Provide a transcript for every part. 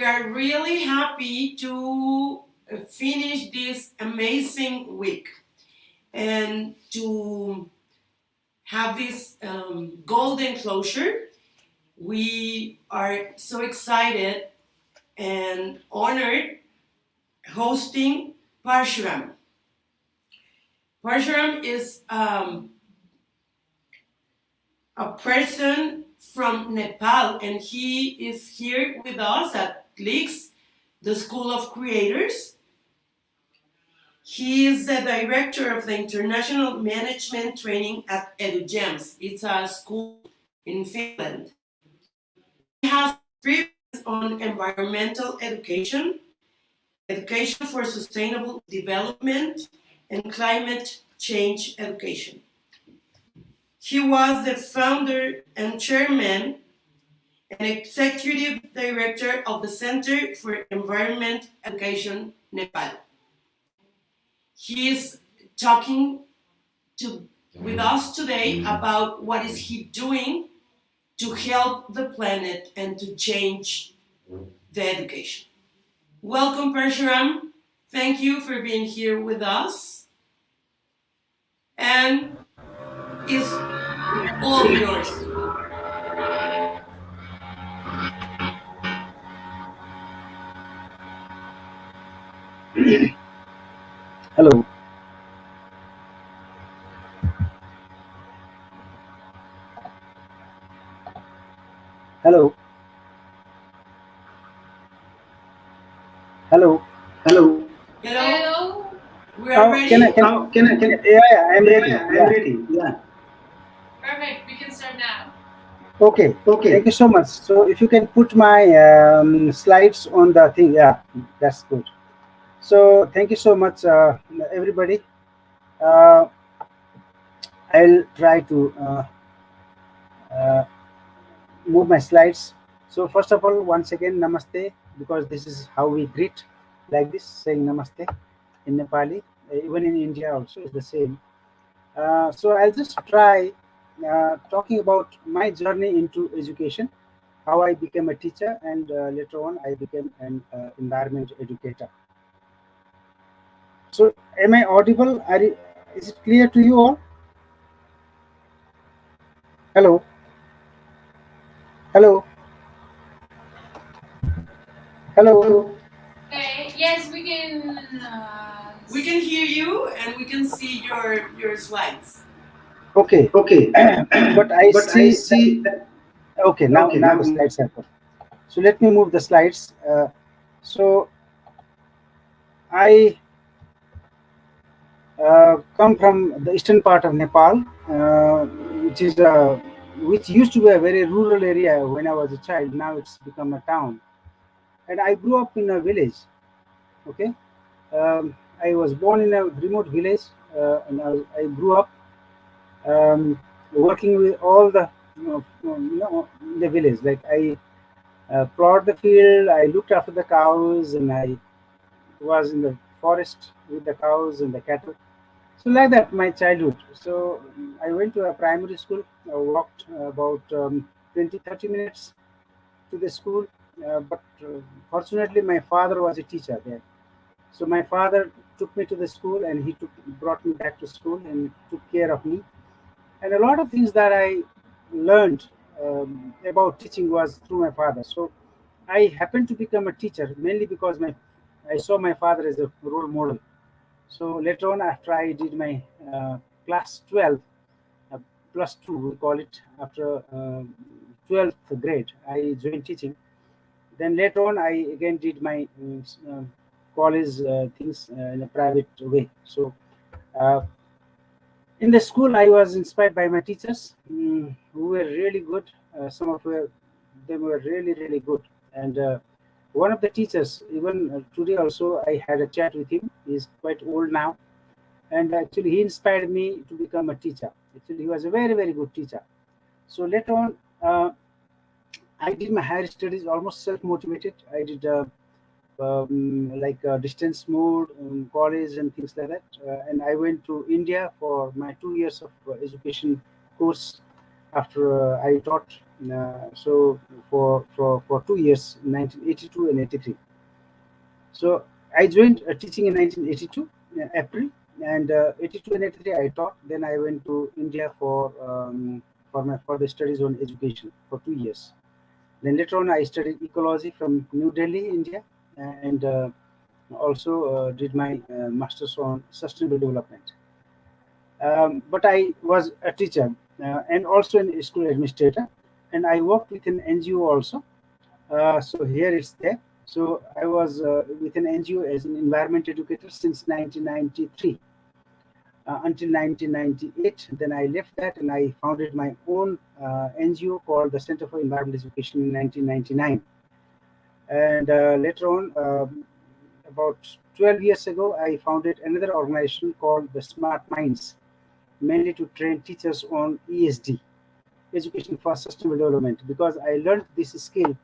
we are really happy to finish this amazing week and to have this golden closure. We are so excited and honored hosting Parshuram. Parshuram is a person from Nepal, and he is here with us at LIX, the School of Creators. He is the director of the International Management Training at Edugems. It's a school in Finland. He has experience on environmental education, education for sustainable development, and climate change education. He was the founder and chairman and executive director of the Center for Environment Education, Nepal. He is talking with us today about what is he doing to help the planet and to change the education. Welcome, Parshuram. Thank you for being here with us. And it's all yours. Hello. Hello. Hello. Hello. Hello. We are ready. Can I? Yeah, I'm ready. I'm ready. Yeah. Perfect. We can start now. Okay. Okay. Thank you so much. So if you can put my slides on the thing, yeah, that's good. So thank you so much, everybody. Uh, I'll try to uh, move my slides. So first of all, once again, namaste, because this is how we greet, like this, saying namaste in Nepali. Even in India also is the same. So I'll just try talking about my journey into education, how I became a teacher, and later on I became an environment educator. So am I audible? Is it clear to you all? Hello, hello, hello. Hello. Okay. Yes, we can. We can hear you and we can see your slides. Okay, Okay. but I But I see that. see that. Okay, now Okay. now Now. the slides are good. So let me move the slides. So I come from the eastern part of Nepal, which is which used to be a very rural area when I was a child. Now it's become a town, and I grew up in a village. Okay, I was born in a remote village, and I grew up working with all the in the village. Like I plowed the field, I looked after the cows, and I was in the forest with the cows and the cattle. So like that, my childhood. So I went to a primary school. I walked about 20, 30 minutes to the school. But fortunately, my father was a teacher there. So my father took me to the school, and he brought me back to school and took care of me. And a lot of things that I learned about teaching was through my father. So I happened to become a teacher mainly because my I saw my father as a role model. So later on, after I did my class 12, uh, plus two, we call it, after 12th grade, I joined teaching. Then later on, I again did my college things in a private way. So uh, in the school, I was inspired by my teachers who were really good. Some of them were really, really good. And one of the teachers, even today also, I had a chat with him. He's quite old now, and actually he inspired me to become a teacher. Actually, he was a very, very good teacher. So later on, I did my higher studies almost self-motivated. I did like distance mode, college and things like that. And I went to India for my 2 years of education course. After I taught So for 2 years, 1982 and 83. So I joined teaching in 1982 April, and 82 and 83 I taught. Then I went to India for my further studies on education for 2 years. Then later on I studied ecology from New Delhi, India, and also did my masters on sustainable development. But I was a teacher and also an school administrator, and I worked with an NGO also. So here it's there. So I was with an NGO as an environment educator since 1993 until 1998. Then I left that and I founded my own NGO called the Center for Environmental Education in 1999. And later on, about 12 years ago, I founded another organization called the Smart Minds, mainly to train teachers on ESD, Education for Sustainable Development, because I learned this skill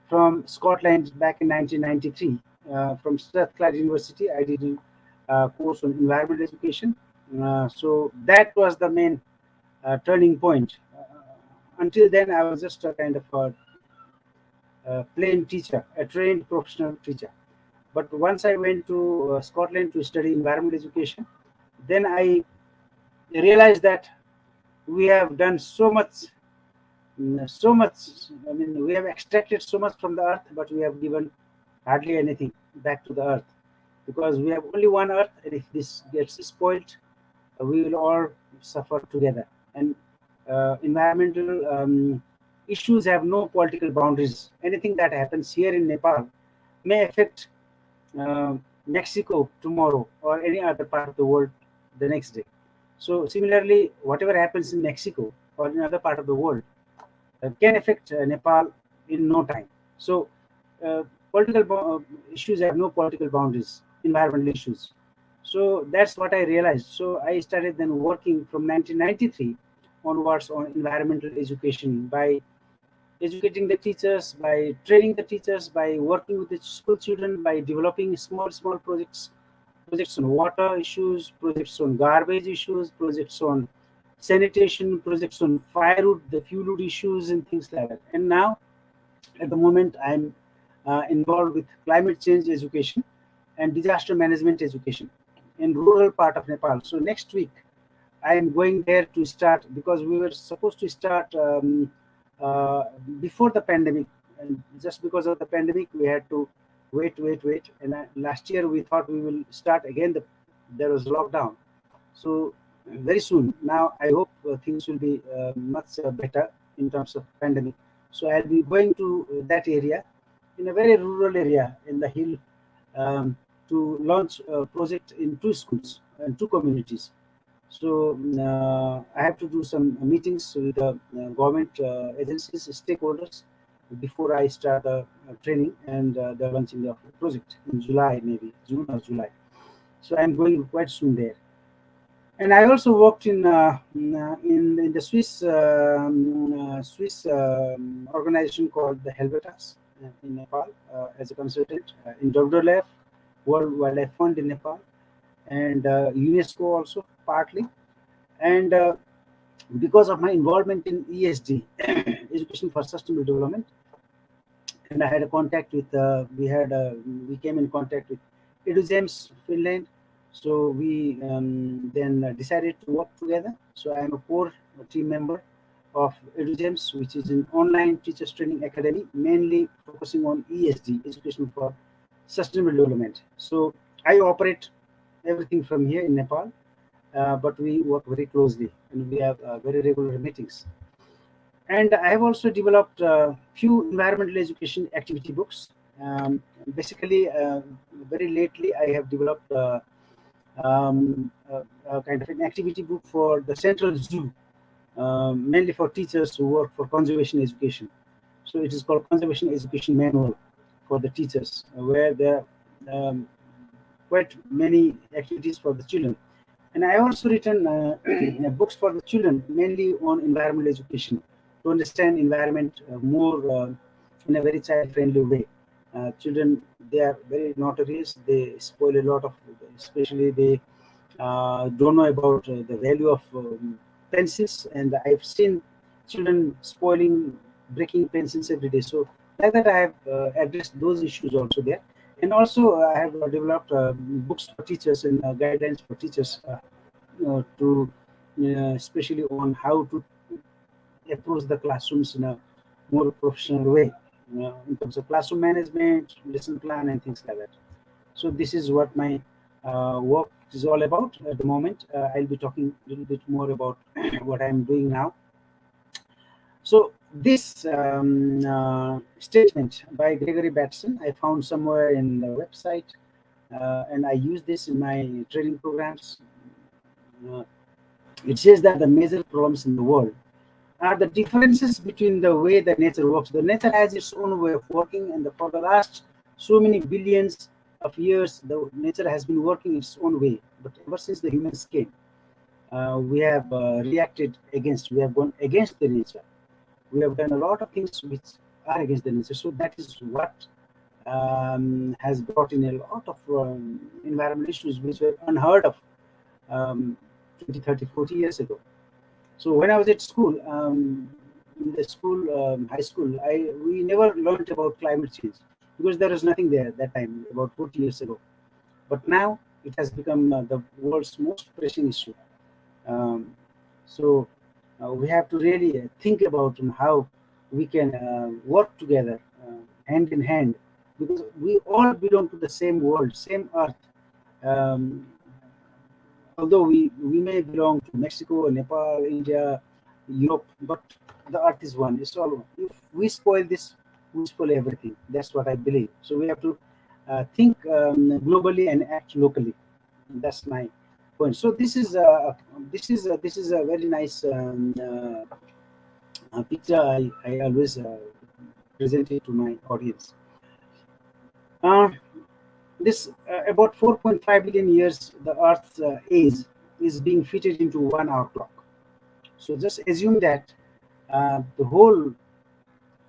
from Scotland back in 1993. From Strathclyde University, I did a course on environmental education. So that was the main turning point. Until then, I was just a kind of a plain teacher, a trained professional teacher. But once I went to Scotland to study environmental education, then I realized that we have done so much. So much. I mean, we have extracted so much from the earth, but we have given hardly anything back to the earth, because we have only one earth, and if this gets spoiled, we will all suffer together. And environmental issues have no political boundaries. Anything that happens here in Nepal may affect Mexico tomorrow or any other part of the world the next day. So similarly, whatever happens in Mexico or in other part of the world can affect Nepal in no time. So, uh, issues have no political boundaries, environmental issues. So that's what I realized. So I started then working from 1993 onwards on environmental education by educating the teachers, by training the teachers, by working with the school children, by developing small projects, projects on water issues, projects on garbage issues, projects on sanitation, projects on firewood, the fuel wood issues, and things like that. And now, at the moment, I'm involved with climate change education and disaster management education in rural part of Nepal. So next week, I am going there to start, because we were supposed to start uh, before the pandemic, and just because of the pandemic, we had to wait. And last year we thought we will start again. There was lockdown, so very soon. Now I hope things will be much better in terms of pandemic. So I'll be going to that area, in a very rural area in the hill, um, to launch a project in two schools and two communities. So I have to do some meetings with the government agencies, stakeholders, before I start the training and the launching of the project in July, maybe June or July. So I'm going quite soon there. And I also worked in the Swiss organization called the Helvetas in Nepal as a consultant in WWF, World Wildlife Fund in Nepal, and UNESCO also partly. And because of my involvement in ESD, Education for Sustainable Development, and I had a contact with we came in contact with Edugems Finland, so we then decided to work together. So I am a core team member of Edugems, which is an online teachers training academy, mainly focusing on ESD, Education for Sustainable Development. So I operate everything from here in Nepal, but we work very closely and we have very regular meetings. And I have also developed a few environmental education activity books. Basically, very lately, I have developed a kind of an activity book for the Central Zoo, mainly for teachers who work for conservation education. So it is called Conservation Education Manual for the teachers, where there are quite many activities for the children. And I also written books for the children, mainly on environmental education, to understand environment more in a very child-friendly way. Children, they are very notorious. They spoil a lot of, especially they don't know about the value of pencils. And I've seen children spoiling breaking pencils every day. So like that, I have addressed those issues also there, and also I have developed books for teachers and guidelines for teachers to especially on how to approach the classrooms in a more professional way, in terms of classroom management, lesson plan, and things like that. So this is what my work is all about at the moment. I'll be talking a little bit more about what I'm doing now. So this statement by Gregory Bateson, I found somewhere in the website, and I use this in my training programs. Uh, it says that the major problems in the world are the differences between the way the nature works. The nature has its own way of working, and for the last so many billions of years, the nature has been working its own way. But ever since the humans came, we have reacted against. We have gone against the nature. We have done a lot of things which are against the nature. So that is what has brought in a lot of environmental issues which were unheard of um, 20, 30, 40 years ago. So when I was at school, in the school, high school, we never learned about climate change because there was nothing there at that time, about 40 years ago. But now it has become the world's most pressing issue. Um, so we have to really think about how we can work together, hand in hand, because we all belong to the same world, same earth. Um, Although we may belong to Mexico, Nepal, India, Europe, but the earth is one. It's all one. If we spoil this, we spoil everything. That's what I believe. So we have to think globally and act locally. That's my point. So this is a very nice picture. I always present it to my audience. Uh, this about 4.5 billion years, the Earth's age is being fitted into 1 hour clock. So just assume that the whole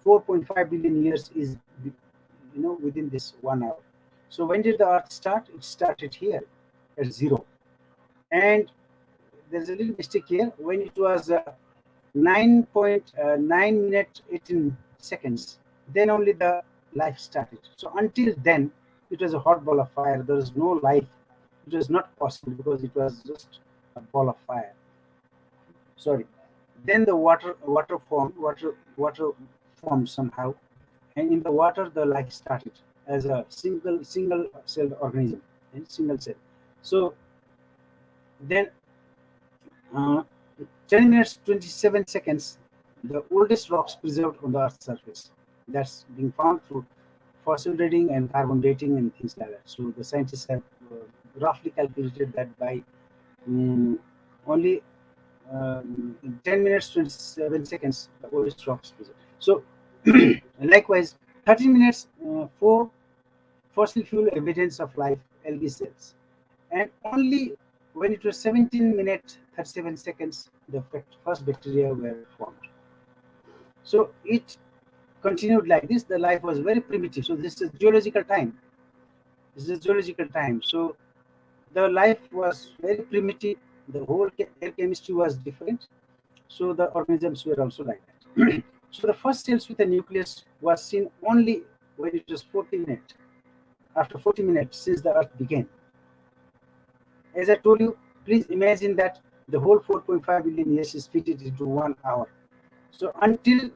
4.5 billion years is, within this 1 hour. So when did the Earth start? It started here at zero. And there's a little mistake here. When it was 9.9 minutes 18 seconds, then only the life started. So until then, it was a hot ball of fire. There was no life. It was not possible because it was just a ball of fire. Sorry. Then the water formed somehow, and in the water the life started as a single celled organism, and single cell. So then, uh, 10 minutes 27 seconds, the oldest rocks preserved on the Earth's surface. That's being found through fossil dating and carbon dating and things like that. So the scientists have roughly calculated that by um, only 10 minutes 27 seconds, the oldest rocks preserved. So likewise, 30 minutes for fossil fuel evidence of life, algae cells. And only when it was 17 minutes 37 seconds, the first bacteria were formed. So it continued like this. The life was very primitive. So this is geological time. This is geological time. So the life was very primitive. The whole air chemistry was different. So the organisms were also like that. So the first cells with a nucleus was seen only when it was 40 minutes. After 40 minutes since the Earth began. As I told you, please imagine that the whole 4.5 billion years is fitted into 1 hour. So until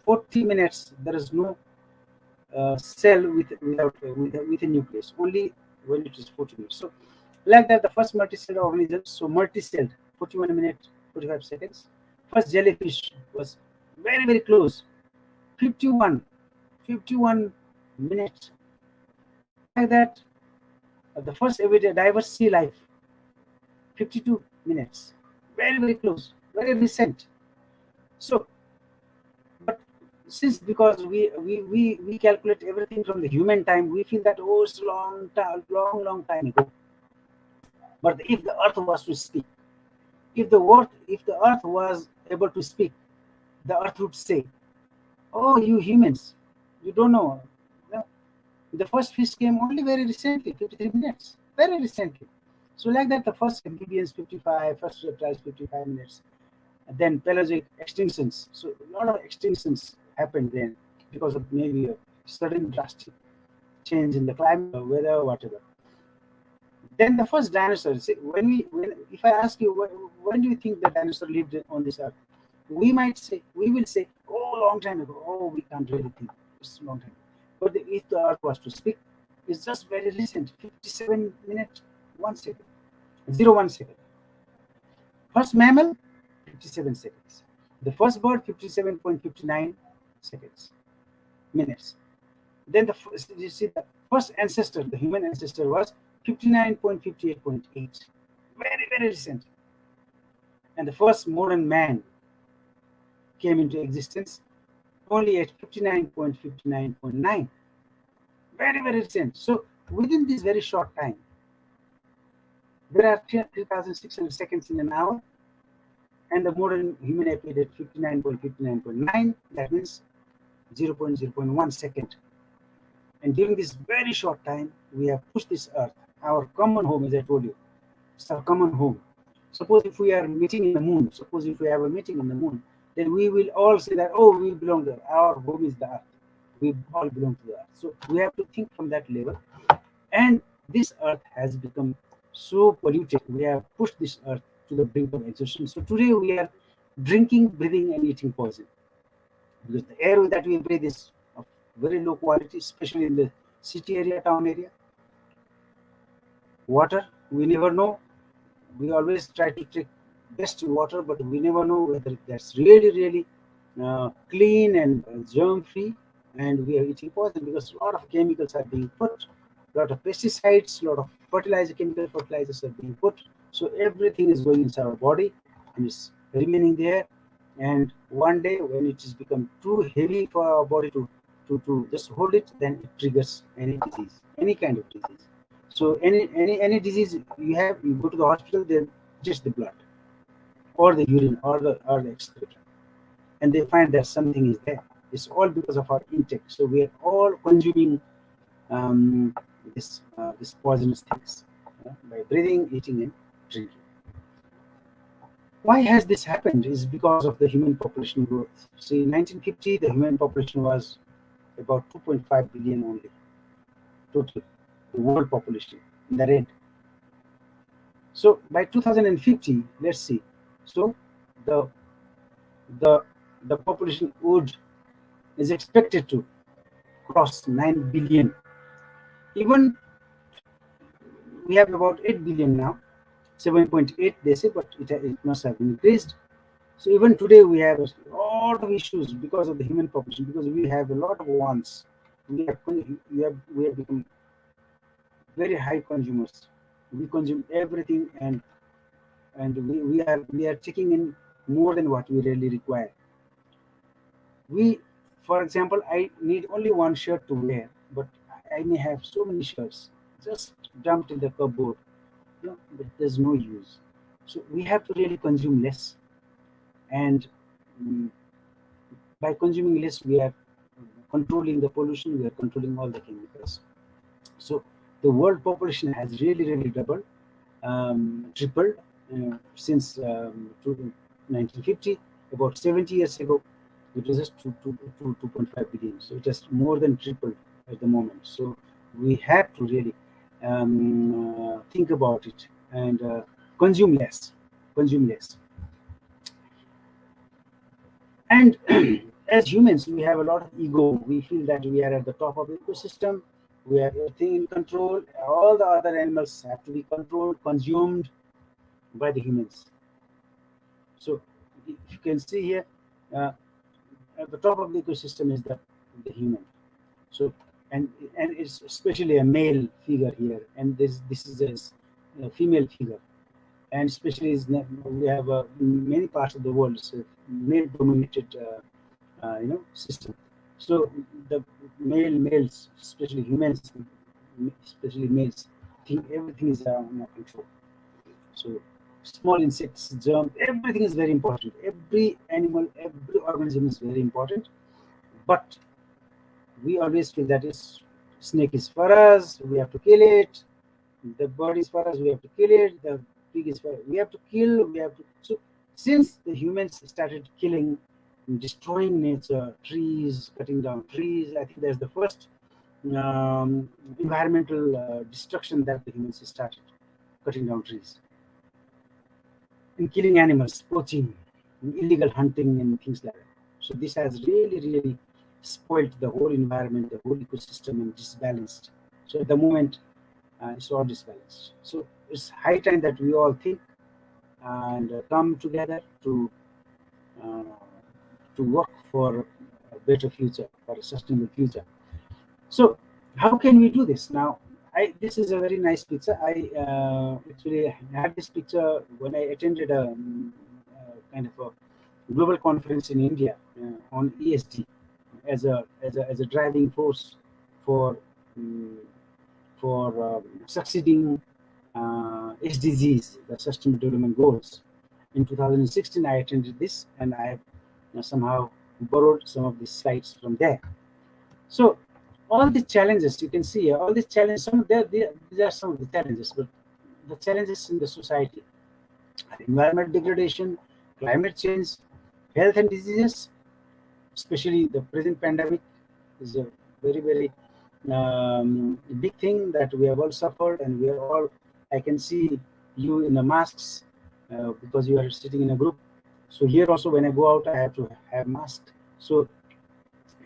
40 minutes, there is no cell with a nucleus. Only when it is 40 minutes. So like that, the first multicelled organisms. So multicelled, 41 minutes 45 seconds. First jellyfish was very close, 51, 51 minutes. Like that, the first everyday diverse sea life, 52 minutes. Very close, very recent. So, but since because we calculate everything from the human time, we feel that oh, it's long time, long time ago. But if the Earth was to speak, if the Earth was able to speak, the Earth would say, "Oh, you humans, you don't know. No, the first fish came only very recently, 53 minutes, very recently." So like that, the first amphibians 55, first reptiles 55 minutes, and then pelagic extinctions. So a lot of extinctions happened then because of maybe a sudden drastic change in the climate or weather or whatever. Then the first dinosaur. See, if I ask you when do you think the dinosaur lived on this earth, we will say, oh, long time ago. Oh, we can't really think. It's a long time. But if the earth was to speak, it's just very recent, 57 minutes, 1 second, 0 1 second. First mammal, 57 seconds. The first bird, 57.59 seconds, minutes. Then you see the first ancestor, the human ancestor was 59.58.8. Very, very recent. And the first modern man came into existence only at 59.59.9. Very, very recent. So within this very short time, there are 3,600 seconds in an hour, and the modern human appeared at 59.59.9. That means 0.0.1 second. And during this very short time, we have pushed this earth, our common home, as I told you. It's our common home. Suppose if we are meeting in the moon, suppose if we have a meeting in the moon, then we will all say that, oh, we belong there. Our home is the earth. We all belong to the earth. So we have to think from that level. And this earth has become so polluted. We have pushed this earth to the brink of exhaustion. So today we are drinking, breathing, and eating poison. Because the air that we breathe is of very low quality, especially in the city area, town area. Water, we never know. We always try to take best water, but we never know whether that's really, really clean and germ free. And we are eating poison because a lot of chemicals are being put, a lot of pesticides, a lot of chemical fertilizers are being put. So everything is going inside our body and it's remaining there. And one day when it has become too heavy for our body to just hold it, then it triggers any disease, any kind of disease. So any disease you have, you go to the hospital, they test the blood or the urine or the excreta, and they find that something is there. It's all because of our intake. So we are all consuming this poisonous things by breathing, eating, and drinking. Why has this happened? Is because of the human population growth. See, in 1950, the human population was about 2.5 billion only total, the world population in the red. So by 2050, let's see. So the the the population would is expected to cross 9 billion. Even we have about 8 billion now, 7.8 they say, but it must have increased. So even today we have a lot of issues because of the human population, because we have a lot of wants. We have become very high consumers. We consume everything, and we are taking in more than what we really require. We, for example, I need only one shirt to wear, but I may have so many shirts just dumped in the cupboard, but there's no use. So we have to really consume less, and mm, by consuming less, we are controlling the pollution, we are controlling all the chemicals. So the world population has really, really doubled, tripled since 1950. About 70 years ago, it was just 2.5 billion. So it has more than tripled at the moment. So we have to really think about it and consume less. Consume less. And as humans, we have a lot of ego. We feel that we are at the top of the ecosystem. We have everything in control. All the other animals have to be controlled, consumed by the humans. So if you can see here, uh, at the top of the ecosystem is the human. So and it's especially a male figure here, and this is a female figure, and especially we have in many parts of the world it's a male dominated system. So the males, especially humans, especially males, think everything is under control. So small insects, germ, everything is very important. Every animal, every organism is very important. But we always feel that is snake is for us, we have to kill it. The bird is for us, we have to kill it. The pig is for us, we have to kill. We have to. So since the humans started killing destroying nature, trees, cutting down trees. I think that's the first environmental destruction that the humans started, cutting down trees and killing animals, poaching, illegal hunting, and things like that. So this has really, really spoiled the whole environment, the whole ecosystem, and disbalanced. So at the moment, it's all disbalanced. So it's high time that we all think and come together uh, to work for a better future, for a sustainable future. So how can we do this now? This is a very nice picture. I actually had this picture when I attended a kind of a global conference in India on ESG as a driving force for um, succeeding SDGs, the Sustainable Development Goals. In 2016, I attended this, and I have somehow borrowed some of these slides from there. So all the challenges you can see, all these challenges, these are some of the challenges, but the challenges in the society are environment degradation, climate change, health and diseases, especially the present pandemic is a very, very big thing that we have all suffered, and we are all, I can see you in the masks because you are sitting in a group. So here also, when I go out, I have to have mask. So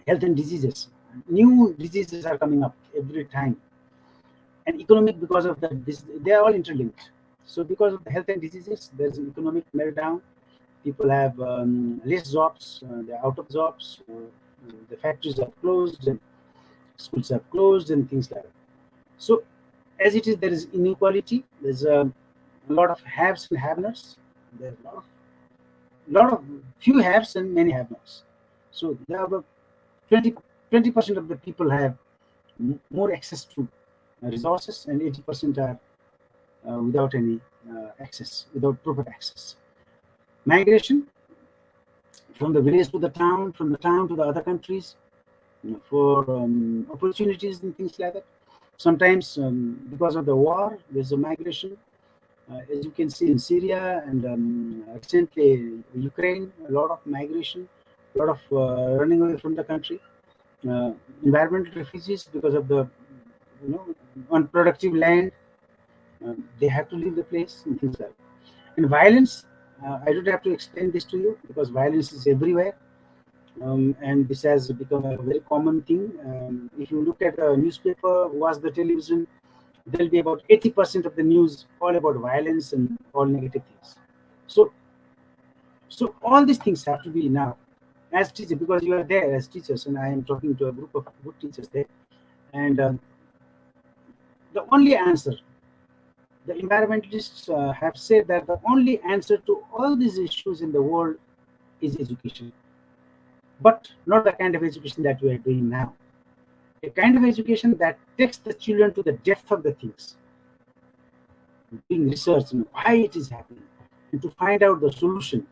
health and diseases, new diseases are coming up every time, and economic, because of that, this, they are all interlinked. So because of the health and diseases, there's an economic meltdown. People have less jobs, they're out of jobs, the factories are closed, and schools are closed, and things like that. So as it is, there is inequality. There's a lot of haves and have-nots. There's a lot of few haves and many have-nots. So there are about 20% of the people have more access to resources, and 80% are without any access, without proper access. Migration from the village to the town, from the town to the other countries, for opportunities and things like that. Sometimes, because of the war, there's a migration. As you can see in Syria and recently Ukraine, a lot of migration, a lot of running away from the country. Environmental refugees because of the unproductive land, they have to leave the place and things like that. And violence, I don't have to explain this to you because violence is everywhere. And this has become a very common thing. If you look at the newspaper, watch the television, there'll be about 80% of the news all about violence and all negative things. So, so all these things have to be now as teachers, because you are there as teachers, and I am talking to a group of good teachers there. And the only answer, the environmentalists have said that the only answer to all these issues in the world is education, but not the kind of education that we are doing now. A kind of education that takes the children to the depth of the things, doing research on why it is happening, and to find out the solution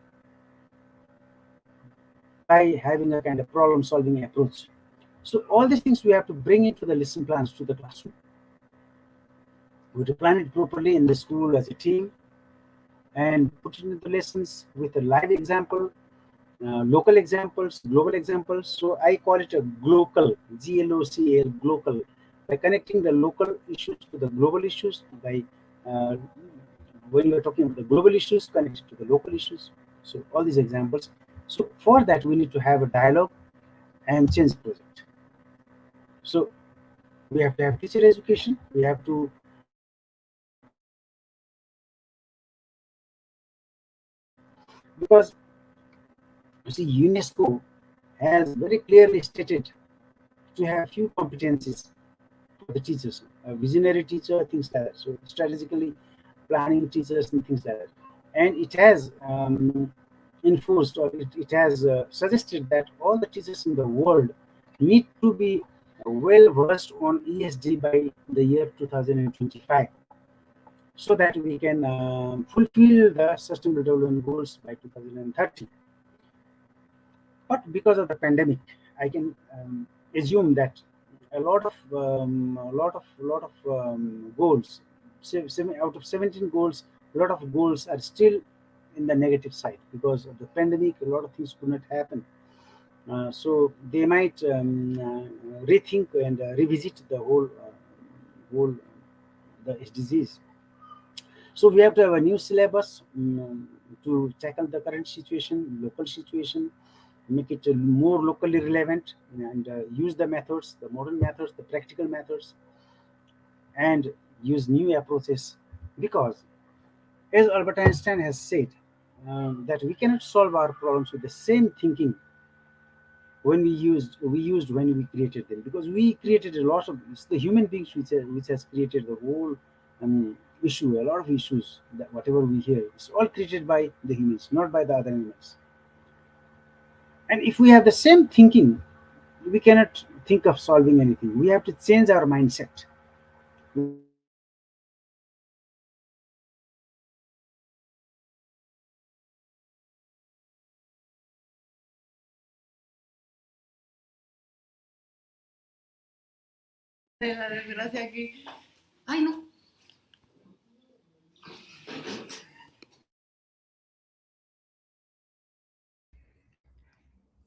by having a kind of problem solving approach. So all these things we have to bring into the lesson plans to the classroom. We have to plan it properly in the school as a team and put it into the lessons with a live example, local examples, global examples. So I call it a glocal, GLOCAL, glocal, by connecting the local issues to the global issues, by uh, when we're talking about the global issues, connect it to the local issues. So all these examples. So for that, we need to have a dialogue and change project. So we have to have teacher education. We have to because you see UNESCO has very clearly stated to have few competencies for the teachers, a visionary teacher, things like that. So strategically planning teachers and things like that. And it has enforced, or it has suggested that all the teachers in the world need to be well versed on ESG by the year 2025, so that we can fulfill the Sustainable Development Goals by 2030. But because of the pandemic, I can assume that a lot of goals, out of 17 goals, a lot of goals are still in the negative side because of the pandemic. A lot of things could not happen. So they might rethink and revisit the whole the disease. So we have to have a new syllabus to tackle the current situation, local situation, make it more locally relevant, and use the methods, the modern methods, the practical methods, and use new approaches. Because, as Albert Einstein has said, that we cannot solve our problems with the same thinking we used when we created them, because we created a lot of, it's the human beings which has created the whole issue, a lot of issues that whatever we hear, it's all created by the humans, not by the other animals. And if we have the same thinking, we cannot think of solving anything. We have to change our mindset. De la desgracia que. Ay, no.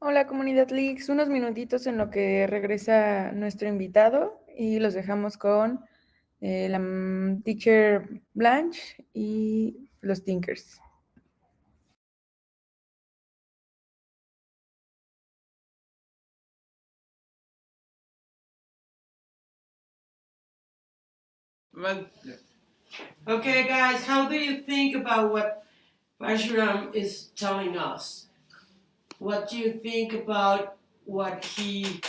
Hola comunidad Leaks, unos minutitos en lo que regresa nuestro invitado y los dejamos con la teacher Blanche y los Tinkers. Okay, guys, how do you think about what Parshuram is telling us? What do you think about what he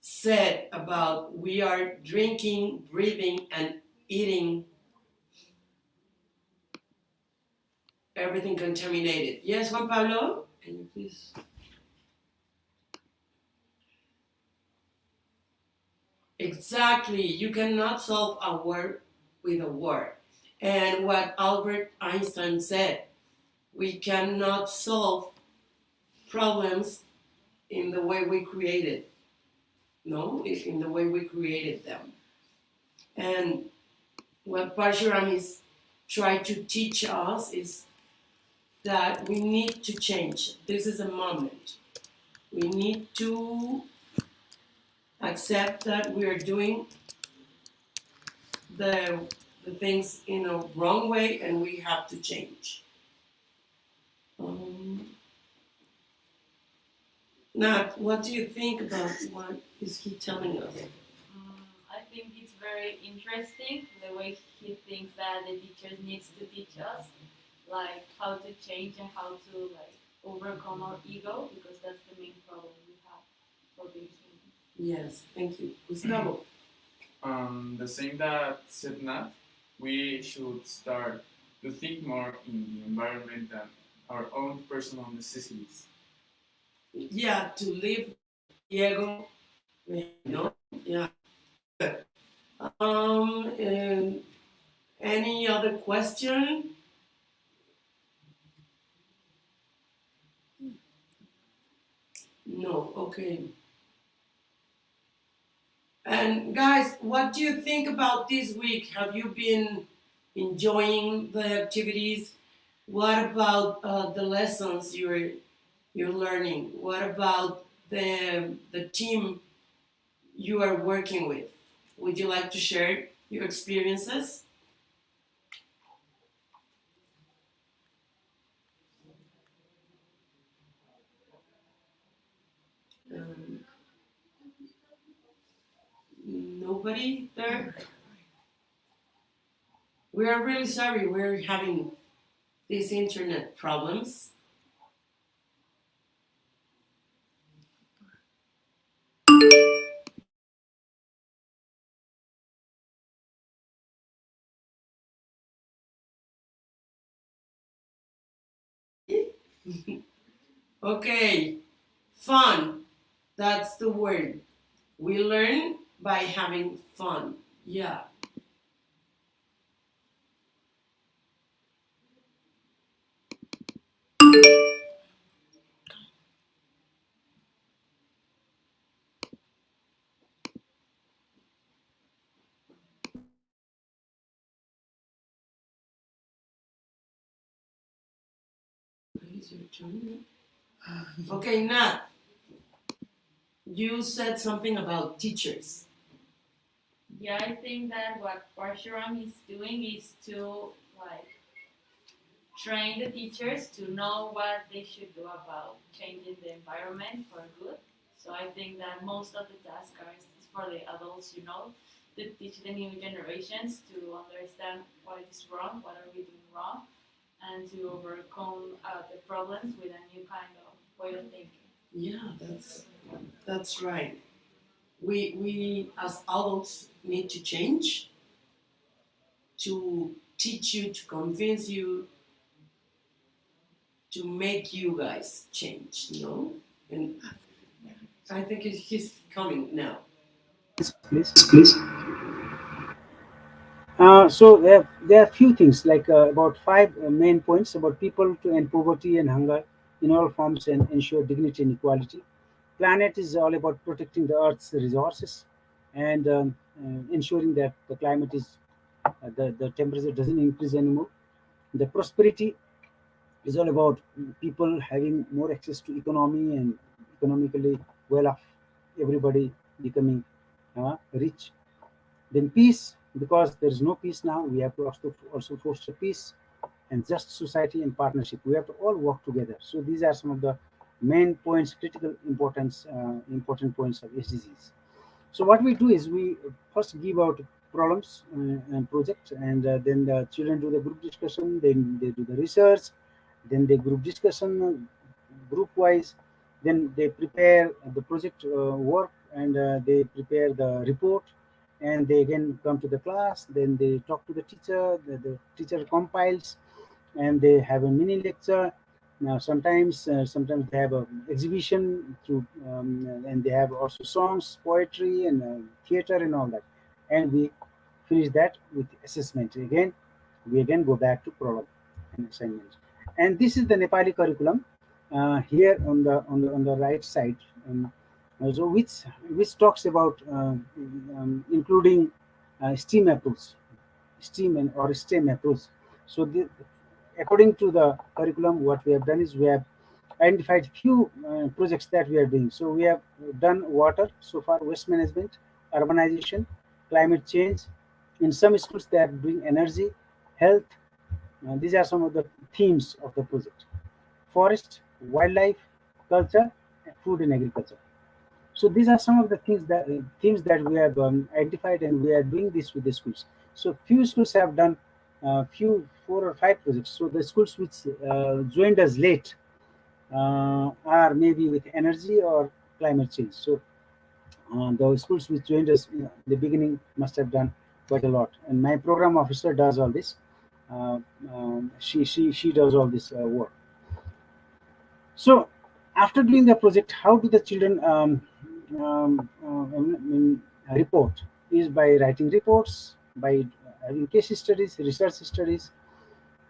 said about we are drinking, breathing, and eating everything contaminated? Yes, Juan Pablo? Can you please? Exactly. You cannot solve a word with a word. And what Albert Einstein said, we cannot solve problems in the way we created. No, it's in the way we created them. And what Parshuram is trying to teach us is that we need to change. This is a moment. We need to accept that we are doing the, the things in a wrong way and we have to change. Nat, what do you think about what is he telling us? I think it's very interesting the way he thinks that the teachers needs to teach us, like how to change and how to like overcome our ego, because that's the main problem we have for being humans. Yes, thank you. Gustavo. The same that said Nat, we should start to think more in the environment and our own personal necessities. Yeah, to live Diego. No? Yeah. And any other question? No, okay. And guys, what do you think about this week? Have you been enjoying the activities? What about the lessons you're learning? What about the team you are working with? Would you like to share your experiences? Um, Nobody there? We are really sorry. We're having these internet problems. Okay, fun. That's the word. We learn by having fun. Yeah. Is your turn? Okay, Nat. You said something about teachers. Yeah, I think that what Parshuram is doing is to like train the teachers to know what they should do about changing the environment for good. So I think that most of the task is for the adults, to teach the new generations to understand what is wrong, what are we doing wrong, and to overcome the problems with a new kind of way of thinking. Yeah, that's right. We as adults need to change to teach you, to convince you, to make you guys change, And I think he's coming now. Please, please. So there are few things like about five main points about people to end poverty and hunger in all forms and ensure dignity and equality. Planet is all about protecting the Earth's resources and ensuring that the climate is the temperature doesn't increase anymore. The prosperity is all about people having more access to economy and economically well off, everybody becoming rich. Then peace, because there is no peace now, we have to also foster peace and just society and partnership. We have to all work together. So these are some of the main points, critical importance, important points of SDGs. So what we do is we first give out problems and projects, and then the children do the group discussion. Then they do the research. Then they group discussion group wise. Then they prepare the project work, and they prepare the report, and they again come to the class. Then they talk to the teacher. The teacher compiles, and they have a mini lecture. Now sometimes they have an exhibition through, and they have also songs, poetry, and theater and all that. And we finish that with assessment. Again, we again go back to problem and assignments. And this is the Nepali curriculum here on the right side. So which talks about including STEAM approach, STEAM and or STEM approach. So according to the curriculum, what we have done is we have identified few projects that we are doing. So we have done water so far, waste management, urbanization, climate change. In some schools, they are doing energy, health. These are some of the themes of the project: forest, wildlife, culture, food and agriculture. So these are some of the things that themes that we have identified, and we are doing this with the schools. So few schools have done few 4 or 5 projects. So the schools which joined us late are maybe with energy or climate change. So the schools which joined us in the beginning must have done quite a lot. And my program officer does all this. She does all this work. So, after doing the project, how do the children report? Is by writing reports, by having case studies, research studies,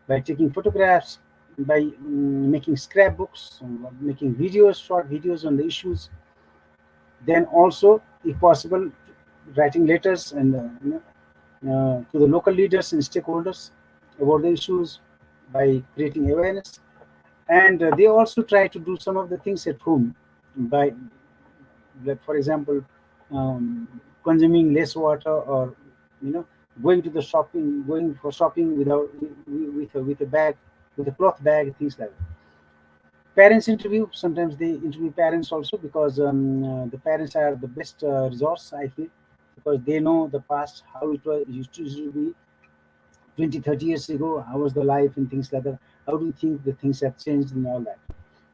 by taking photographs, by making scrapbooks, making videos, short videos on the issues. Then also, if possible, writing letters and to the local leaders and stakeholders about the issues by creating awareness. And they also try to do some of the things at home by, like for example, consuming less water, or you know going for shopping without with a bag, with a cloth bag, things like that. Parents interview, sometimes they interview parents also, because the parents are the best resource, I feel, because they know the past, how it was used to be 20, 30 years ago, how was the life and things like that. How do you think the things have changed and all that?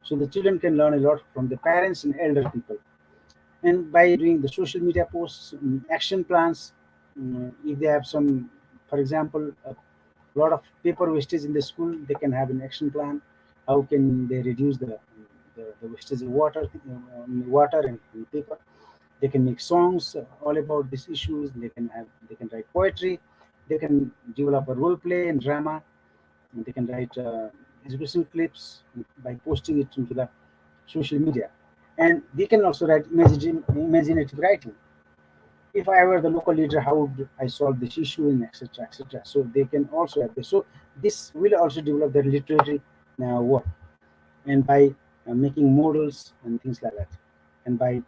So the children can learn a lot from the parents and elder people. And by doing the social media posts, action plans, if they have some, for example, a lot of paper wastage in the school, they can have an action plan. How can they reduce the wastage of water and paper? They can make songs all about these issues. They can write poetry. They can develop a role play and drama. And they can write education clips by posting it into the social media. And they can also write imaginative writing. If I were the local leader, how would I solve this issue, and etc. etc. So they can also have this. So this will also develop their literary work, and by making models and things like that, and by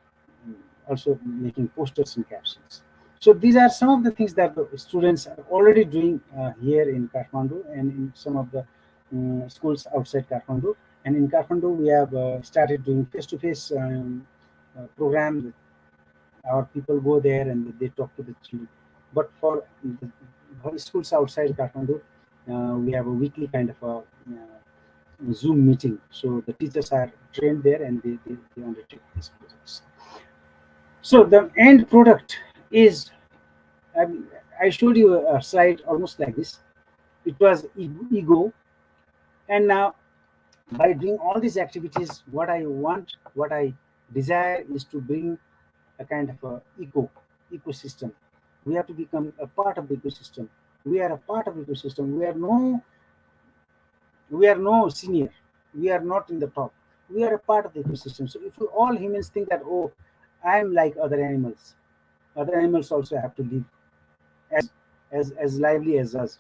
also making posters and captions. So these are some of the things that the students are already doing here in Kathmandu and in some of the schools outside Kathmandu. And in Kathmandu, we have started doing face-to-face program. Our people go there and they talk to the children. But for schools outside Kathmandu, we have a weekly kind of a Zoom meeting. So the teachers are trained there and they undertake these projects. So the end product is, um, I showed you a slide almost like this. It was ego, and now by doing all these activities, what I want, what I desire is to bring a kind of a ecosystem. We have to become a part of the ecosystem. We are a part of the ecosystem. We are no senior. We are not in the top. We are a part of the ecosystem. So if we, all humans think that, oh, I'm like other animals also have to live as lively as us,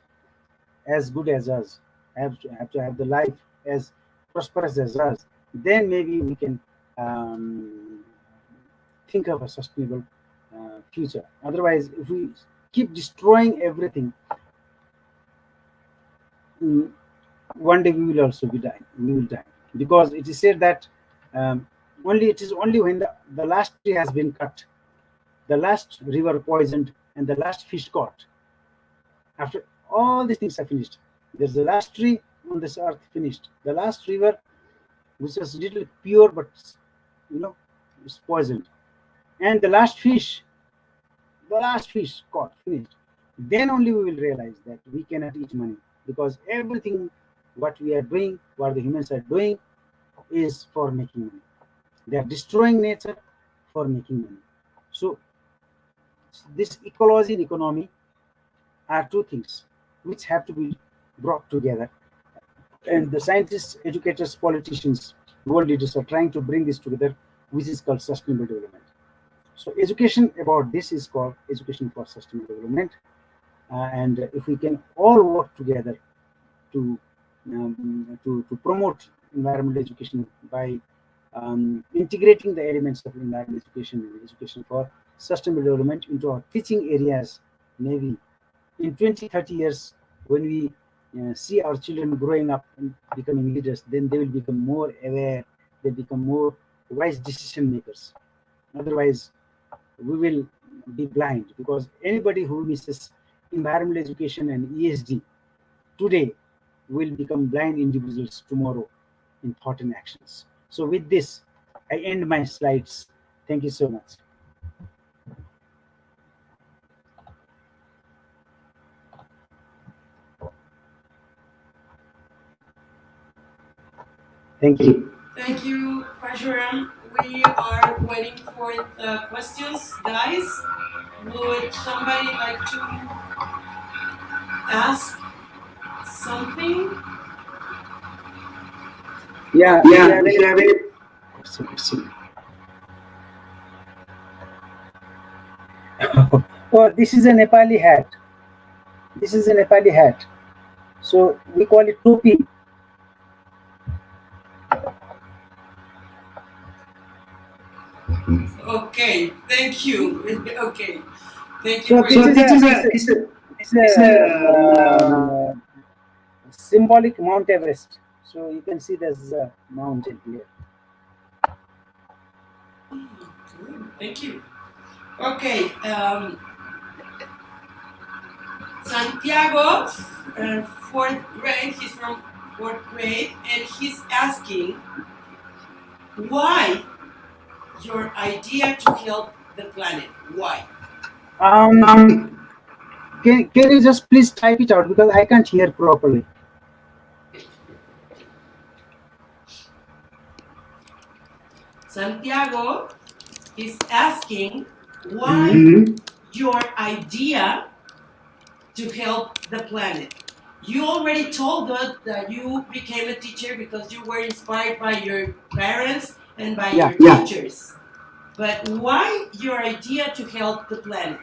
as good as us, have to have the life as prosperous as us. Then maybe we can um, think of a sustainable future. Otherwise, if we keep destroying everything, mm, one day we will also be dying. We will die because it is said that um, it is only when the last tree has been cut, the last river poisoned, and the last fish caught. After all these things are finished, there's the last tree on this earth finished. The last river, which was little pure but you know, is poisoned, and the last fish caught finished. Then only we will realize that we cannot eat money because everything what we are doing, what the humans are doing, is for making money. They are destroying nature for making money. So this ecology and economy are two things which have to be brought together. And the scientists, educators, politicians, world leaders are trying to bring this together, which is called sustainable development. So education about this is called education for sustainable development. And if we can all work together to promote environmental education by integrating the elements of environmental education and education for sustainable development into our teaching areas, maybe in 20, 30 years, when we see our children growing up and becoming leaders, then they will become more aware, they become more wise decision makers. Otherwise, we will be blind because anybody who misses environmental education and ESD today will become blind individuals tomorrow in thought and actions. So with this, I end my slides. Thank you so much. Thank you. Thank you, Parshuram. We are waiting for the questions, guys. Would somebody like to ask something? Yeah, if you Yeah, have if any you have any. question. Oh, this is a Nepali hat. This is a Nepali hat. So we call it topi. Okay, thank you. Okay, thank you So for this your. is So this a is this a is this is this is this a symbolic Mount Everest. So you can see there's a mountain here. good. Thank you. Okay, Santiago, fourth grade. He's from fourth grade, and he's asking why your idea to help the planet. Why? Um, Um, can you just please type it out because I can't hear properly. Santiago is asking why Mhm. your idea to help the planet. You already told us that you became a teacher because you were inspired by your parents and by Yeah, your teachers. But why your idea to help the planet?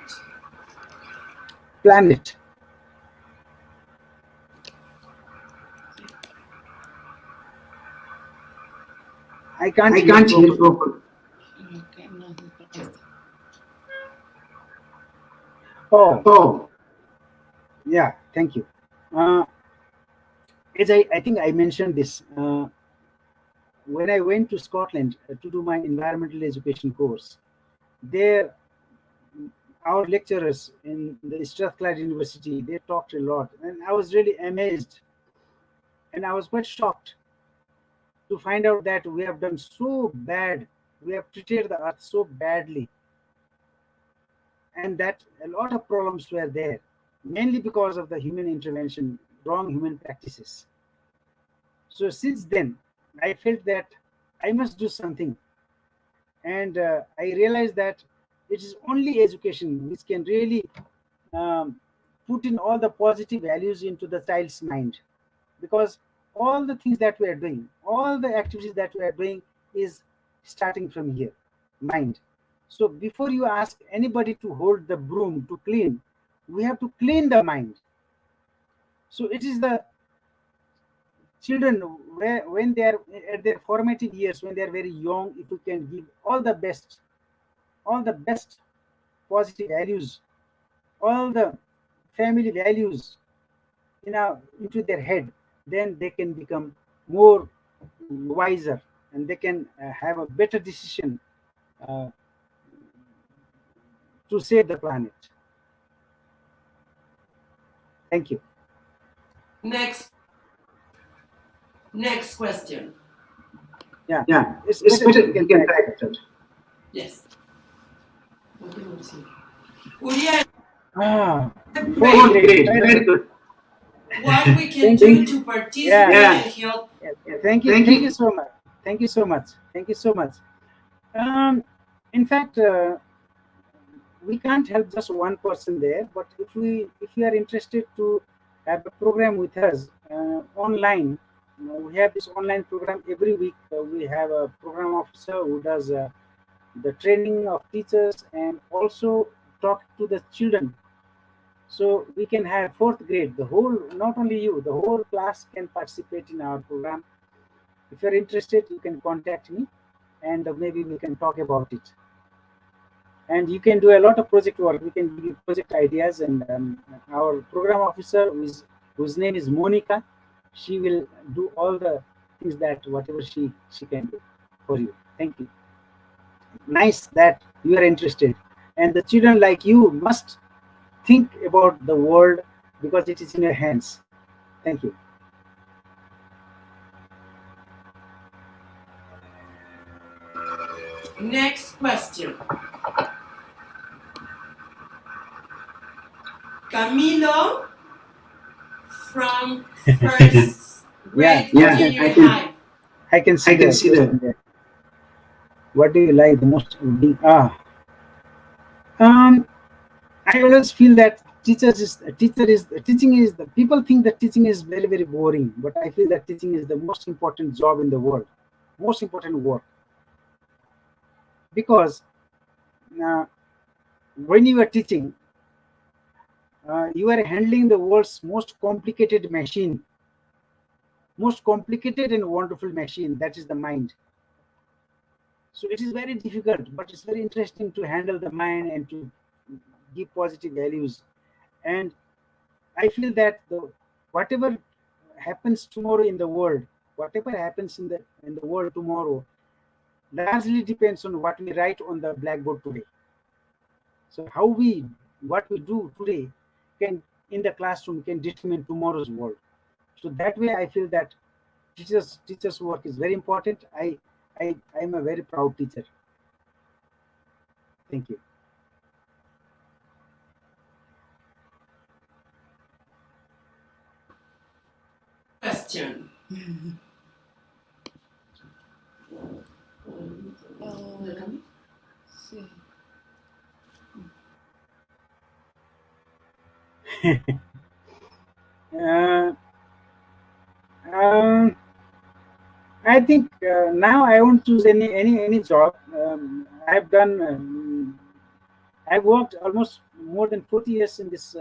planet. I can't I hear can't hear properly. properly. Okay, no, Oh, yeah, thank you. Uh, as I think I mentioned this, when I went to Scotland to do my environmental education course, there our lecturers in the Strathclyde University, they talked a lot, and I was really amazed, and I was quite shocked to find out that we have done so bad, we have treated the earth so badly, and that a lot of problems were there, mainly because of the human intervention, wrong human practices. So since then, I felt that I must do something, and I realized that it is only education which can really um, put in all the positive values into the child's mind, because all the things that we are doing, all the activities that we are doing is starting from here, mind. So before you ask anybody to hold the broom to clean, we have to clean the mind. So it is the children, where when they are at their formative years, when they are very young, if you can give all the best positive values, all the family values into their head, then they can become more wiser, and they can have a better decision uh, to save the planet. Thank you. Next, next question. Yeah, Yeah, it's it's better better if you if you can can type type it. it. Yes. Uriel, Ah, fourth great. Fourth grade. grade, very good. What we can Thank do you. to Yeah, participate Yeah, and help. yeah, thank you. thank Thank you you. so much. Thank you so much. Thank you so much. Um, in fact, we can't help just one person there, but if you are interested to have a program with us online, we have this online program every week. We have a program officer who does the training of teachers and also talk to the children. So we can have fourth grade, the whole, not only you, the whole class can participate in our program. If you're interested, you can contact me, and maybe we can talk about it. And you can do a lot of project work. We can give you project ideas, and our program officer, whose name is Monica, she will do all the things that whatever she can do for you. Thank you. Nice that you are interested, and the children like you must think about the world because it is in your hands. Thank you. Next question. Camilo from first Yeah, grade Yeah, junior I can. high. I can see I can the see question that. there. What do you like the most? Um, I always feel that teaching is the people think that teaching is very boring, but I feel that teaching is the most important job in the world, most important work, because uh, when you are teaching, you are handling the world's most complicated machine, most complicated and wonderful machine, that is the mind. So it is very difficult, but it's very interesting to handle the mind and to give positive values. And I feel that the whatever happens tomorrow in the world, whatever happens in the world tomorrow, largely depends on what we write on the blackboard today. So what we do today can in the classroom can determine tomorrow's world. So that way, I feel that teachers work is very important. I'm a very proud teacher. Thank you. Question. Sí. Uh, um, I think now I won't choose any job. I've worked almost more than 40 years in this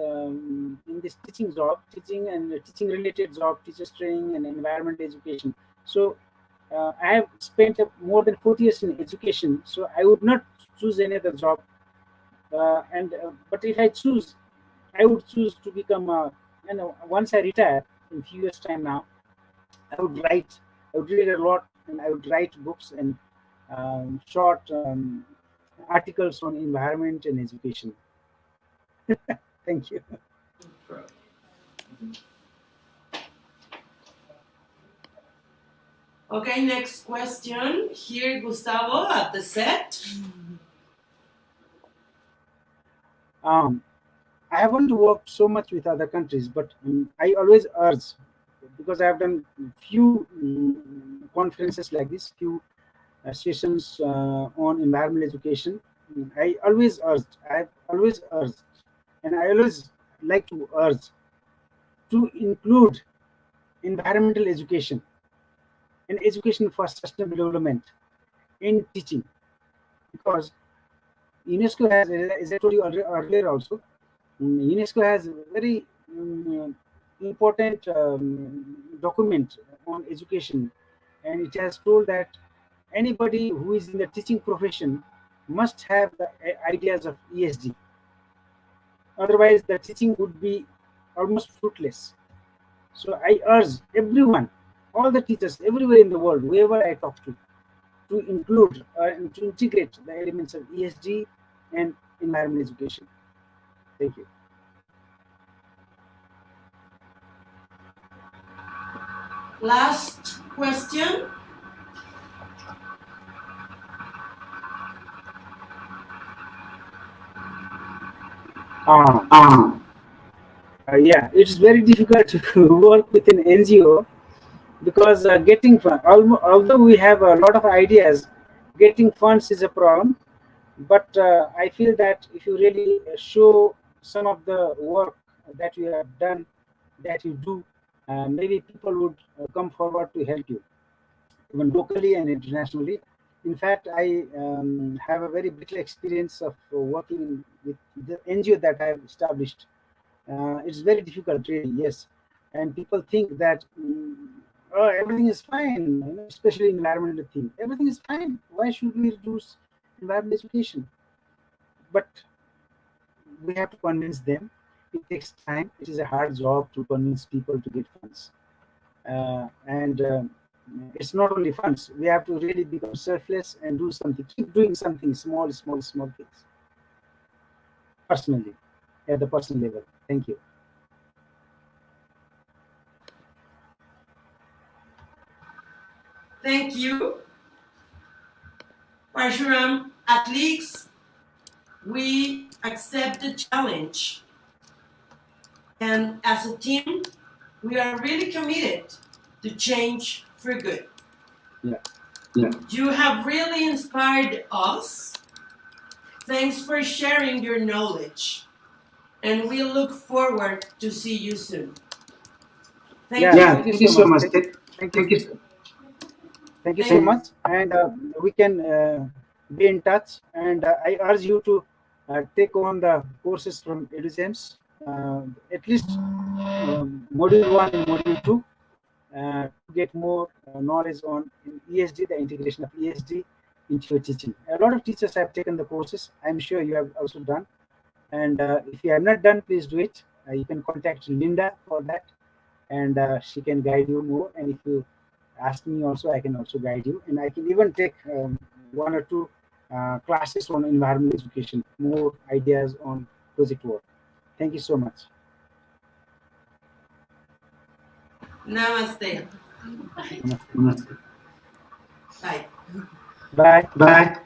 teaching job, teaching and teaching related job, teachers training and environment education. So I have spent more than 40 years in education. So I would not choose any other job But if I choose, I would choose to become once I retire in few years time now, I would write. I would read a lot, and I would write books and short articles on environment and education. Thank you. Okay, next question. Here, Gustavo at the set. Um, I haven't worked so much with other countries, but I always urge, because I have done few conferences like this, few sessions on environmental education. I have always urged, and I always like to urge to include environmental education and education for sustainable development in teaching, because UNESCO has, as I told you earlier also, UNESCO has a very important document on education, and it has told that anybody who is in the teaching profession must have the ideas of ESG. Otherwise, the teaching would be almost fruitless. So I urge everyone, all the teachers everywhere in the world, whoever I talk to include and to integrate the elements of ESG and environmental education. Thank you. Last question. Uh, yeah, it's very difficult to work with an NGO, because getting although we have a lot of ideas, getting funds is a problem. But I feel that if you really show some of the work that you have done, that you do, maybe people would come forward to help you, even locally and internationally. In fact, I have a very little experience of working with the NGO that I have established. It's very difficult, really, yes. And people think that oh, everything is fine, especially environmental thing. Everything is fine. Why should we reduce environmental education? But we have to convince them. It takes time. It is a hard job to convince people to get funds. And it's not only funds. We have to really become selfless and do something. Keep doing something small, small, small things. Personally, at the personal level. Thank you. Thank you, Parshuram. At least we accept the challenge. And as a team, we are really committed to change for good. Yeah. You have really inspired us. Thanks for sharing your knowledge. And we look forward to see you soon. Thank Yeah. you. Thank you so much. Thank you. Thank you so Thank- much. And we can be in touch. And I urge you to take on the courses from Edugems, at least module 1 and module 2, to get more knowledge on ESG, the integration of ESG into your teaching. A lot of teachers have taken the courses. I'm sure you have also done. And if you have not done, please do it. You can contact Linda for that, and she can guide you more. And if you ask me also, I can also guide you. And I can even take one or two classes on environmental education, more ideas on project work. Thank you so much. Namaste. Namaste. Bye. Bye. Bye.